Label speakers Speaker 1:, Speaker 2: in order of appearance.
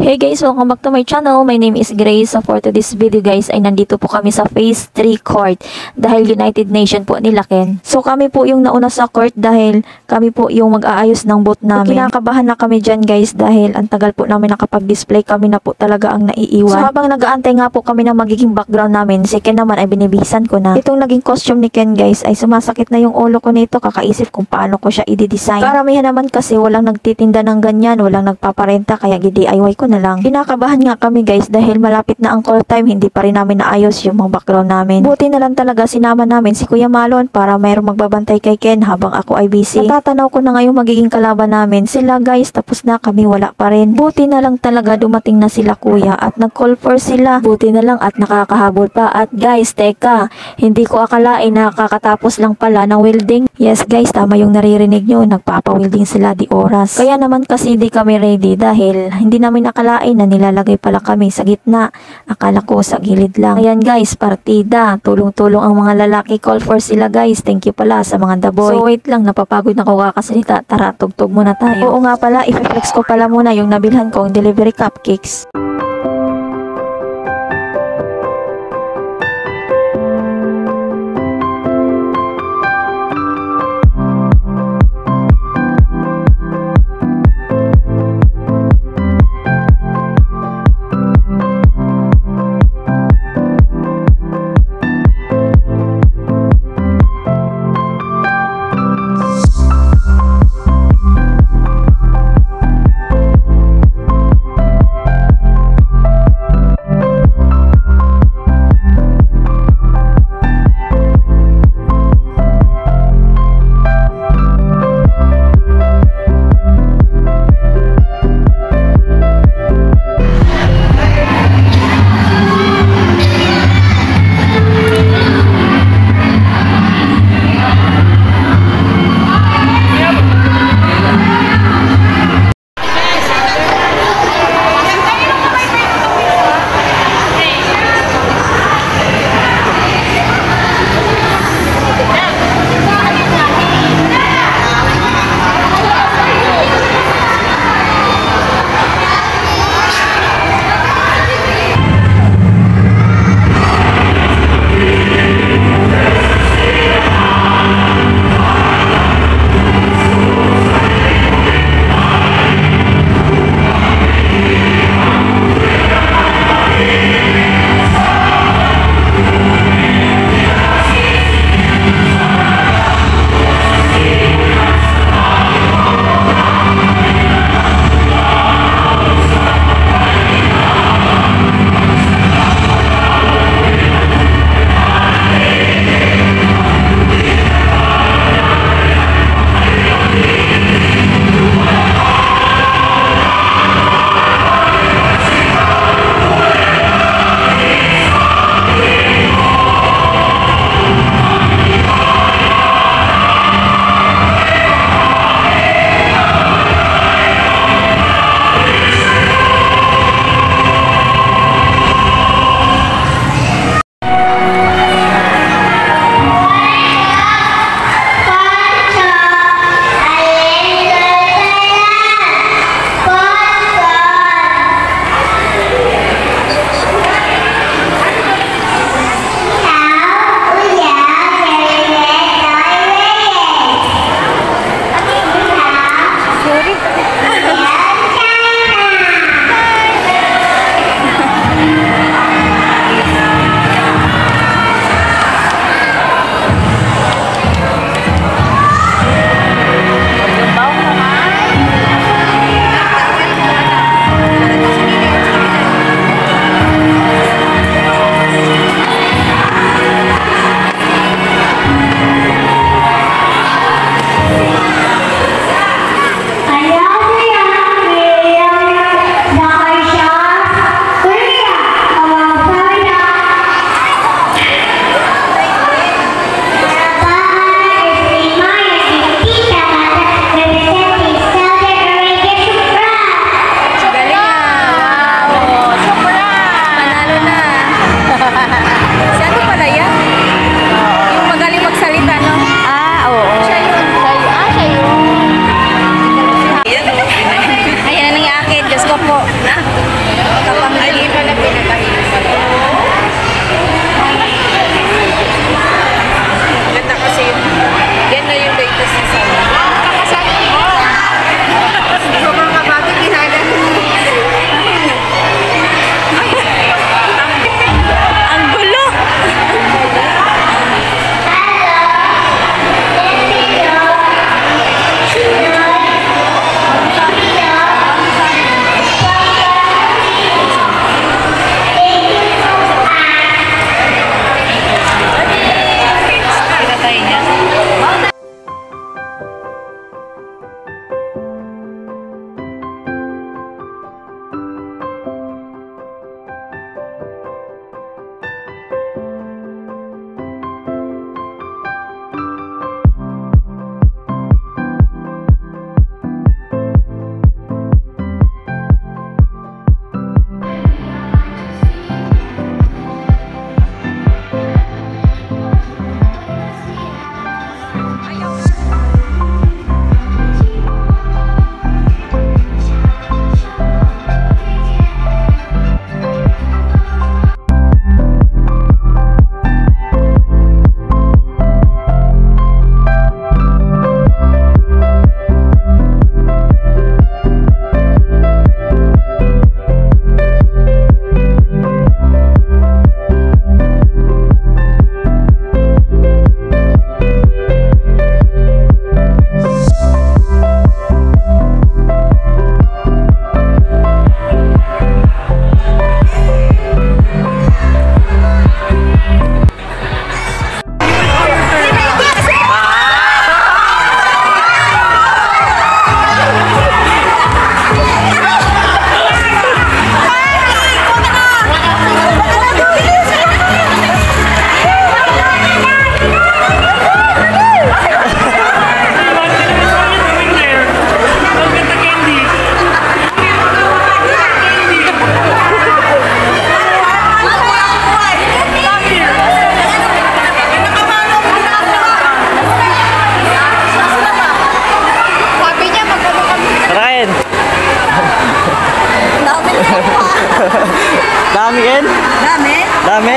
Speaker 1: Hey guys, welcome back to my channel. My name is Grace. So for today's video guys ay nandito po kami sa Phase 3 Court dahil United Nation po nila Ken. So kami po yung nauna sa court dahil kami po yung mag-aayos ng boat namin. Kinakabahan na kami dyan guys dahil ang tagal po namin nakapag-display, kami na po talaga ang naiiwan. So habang nag-aantay nga po kami ng magiging background namin, si Ken naman ay binibisan ko na. Itong naging costume ni Ken guys ay sumasakit na yung ulo ko nito kakaisip kung paano ko siya i-design. Karamihan naman kasi walang nagtitinda ng ganyan, walang nagpaparenta kaya DIY ko na lang. Kinakabahan nga kami guys dahil malapit na ang call time, hindi pa rin namin naayos yung mga background namin. Buti na lang talaga sinama namin si Kuya Malon para mayroong magbabantay kay Ken habang ako ay busy. Natatanaw ko na ngayong magiging kalaban namin. Sila guys, tapos na kami, wala pa rin. Buti na lang talaga dumating na sila kuya at nag-call for sila. Buti na lang at nakakahabol pa. At guys, teka, hindi ko akalain na kakatapos lang pala ng welding. Yes guys, tama yung naririnig nyo, nagpapa-welding sila di oras. Kaya naman kasi di kami ready dahil hindi namin akalain na nilalagay pala kami sa gitna. Akala ko sa gilid lang. Ayan guys, partida. Tulong-tulong ang mga lalaki. Call for sila guys. Thank you pala sa mga daboy. So wait lang, napapagod na ko kakasalita. Tara, tugtog muna tayo. Oo nga pala, i-flex ko pala muna yung nabilhan kong delivery cupcakes.
Speaker 2: Hindi pa na pinakahilig pala. Ganda kasi yun. Yan na yung latest na sabi. Kakasabi mo! So mga bago ginagano mo. Ang gulo! Pinatay niya.
Speaker 3: Dami, Ken?
Speaker 2: Dami?
Speaker 3: Dami?